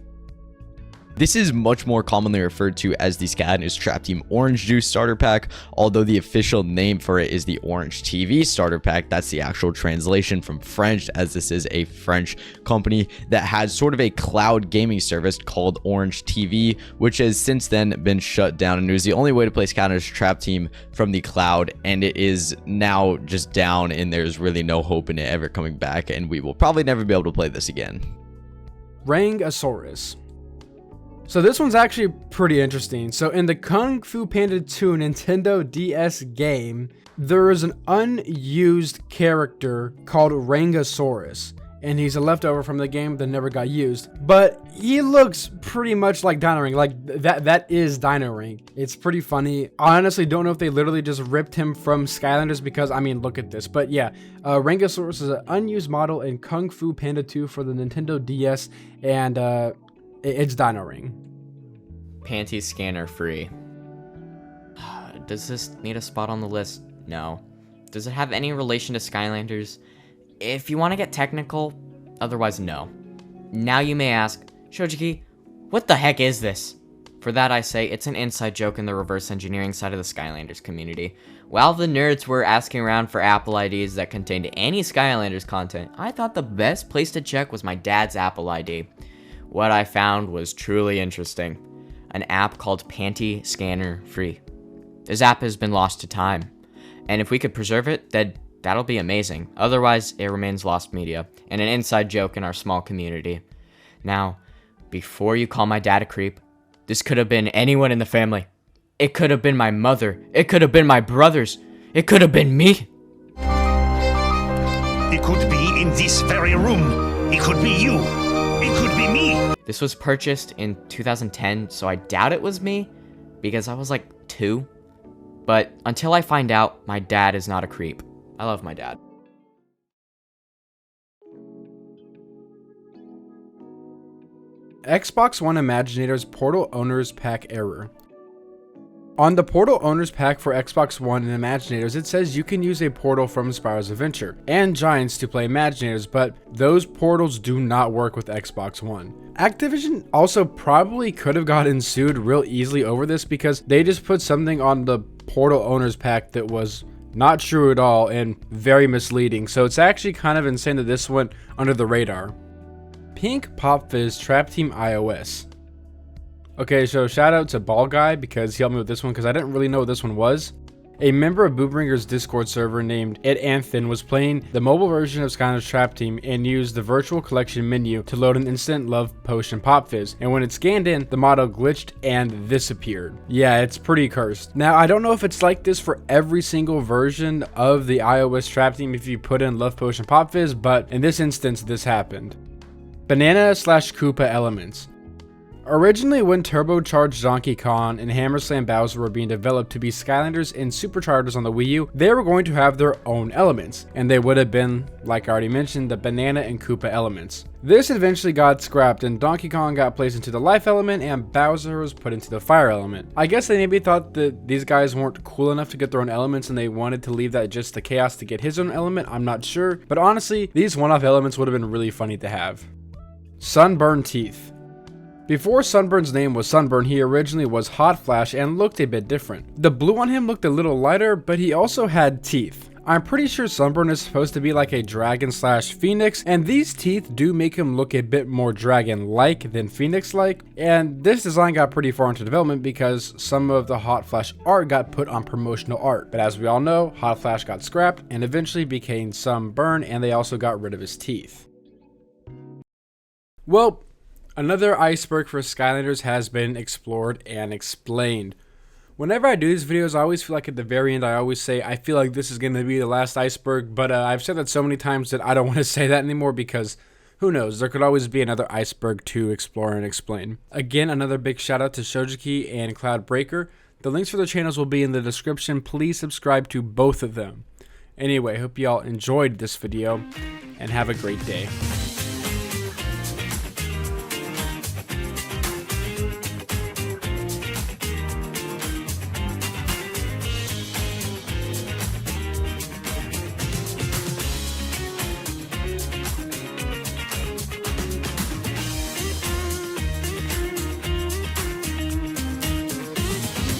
This is much more commonly referred to as the Skylanders Trap Team Orange Juice Starter Pack, although the official name for it is the Orange TV Starter Pack. That's the actual translation from French, as this is a French company that has sort of a cloud gaming service called Orange TV, which has since then been shut down, and it was the only way to play Skylanders Trap Team from the cloud, and it is now just down, and there's really no hope in it ever coming back, and we will probably never be able to play this again. Rangosaurus. So this one's actually pretty interesting. So in the Kung Fu Panda 2 Nintendo DS game, there is an unused character called Rangosaurus, and he's a leftover from the game that never got used. But he looks pretty much like Dino Ring. Like that is Dino Ring. It's pretty funny. I honestly don't know if they literally just ripped him from Skylanders because, I mean, look at this. But yeah, Rangosaurus is an unused model in Kung Fu Panda 2 for the Nintendo DS, and it's Dino Ring. Panty scanner free. Does this need a spot on the list? No. Does it have any relation to Skylanders? If you want to get technical, otherwise no. Now you may ask, Shōjiki, what the heck is this? For that I say, it's an inside joke in the reverse engineering side of the Skylanders community. While the nerds were asking around for Apple IDs that contained any Skylanders content, I thought the best place to check was my dad's Apple ID. What I found was truly interesting. An app called Panty Scanner Free. This app has been lost to time. And if we could preserve it, then that'll be amazing. Otherwise, it remains lost media and an inside joke in our small community. Now, before you call my dad a creep, this could have been anyone in the family. It could have been my mother. It could have been my brothers. It could have been me. It could be in this very room. It could be you. It could be me. This was purchased in 2010, so I doubt it was me because I was like 2. But until I find out, my dad is not a creep. I love my dad. Xbox One Imaginator's Portal Owners Pack error. On the Portal Owners Pack for Xbox One and Imaginators, it says you can use a portal from Spyro's Adventure and Giants to play Imaginators, but those portals do not work with Xbox One. Activision also probably could have gotten sued real easily over this because they just put something on the Portal Owners Pack that was not true at all and very misleading, so it's actually kind of insane that this went under the radar. Pink Pop Fizz Trap Team iOS. Okay, so shout out to Ball Guy because he helped me with this one because I didn't really know what this one was. A member of Boobringer's Discord server named Anthin was playing the mobile version of Skylanders Trap Team and used the virtual collection menu to load an instant love potion Pop Fizz, and when it scanned in, the model glitched and this appeared. Yeah, it's pretty cursed. Now, I don't know if it's like this for every single version of the iOS Trap Team if you put in love potion Pop Fizz, but in this instance, this happened. Banana/Koopa elements. Originally, when turbocharged Donkey Kong and Hammer Slam Bowser were being developed to be Skylanders and Superchargers on the Wii U, they were going to have their own elements, and they would have been, like I already mentioned, the Banana and Koopa elements. This eventually got scrapped, and Donkey Kong got placed into the Life element, and Bowser was put into the Fire element. I guess they maybe thought that these guys weren't cool enough to get their own elements, and they wanted to leave that just to Chaos to get his own element, I'm not sure, but honestly, these one-off elements would have been really funny to have. Sunburn Teeth. Before Sunburn's name was Sunburn, he originally was Hot Flash and looked a bit different. The blue on him looked a little lighter, but he also had teeth. I'm pretty sure Sunburn is supposed to be like a dragon/phoenix, and these teeth do make him look a bit more dragon-like than phoenix-like, and this design got pretty far into development because some of the Hot Flash art got put on promotional art. But as we all know, Hot Flash got scrapped and eventually became Sunburn, and they also got rid of his teeth. Well, another iceberg for Skylanders has been explored and explained. Whenever I do these videos, I always feel like at the very end, I always say, I feel like this is going to be the last iceberg, but I've said that so many times that I don't want to say that anymore because who knows, there could always be another iceberg to explore and explain. Again, another big shout out to Shōjiki and Cloudbreaker. The links for their channels will be in the description. Please subscribe to both of them. Anyway, hope y'all enjoyed this video and have a great day.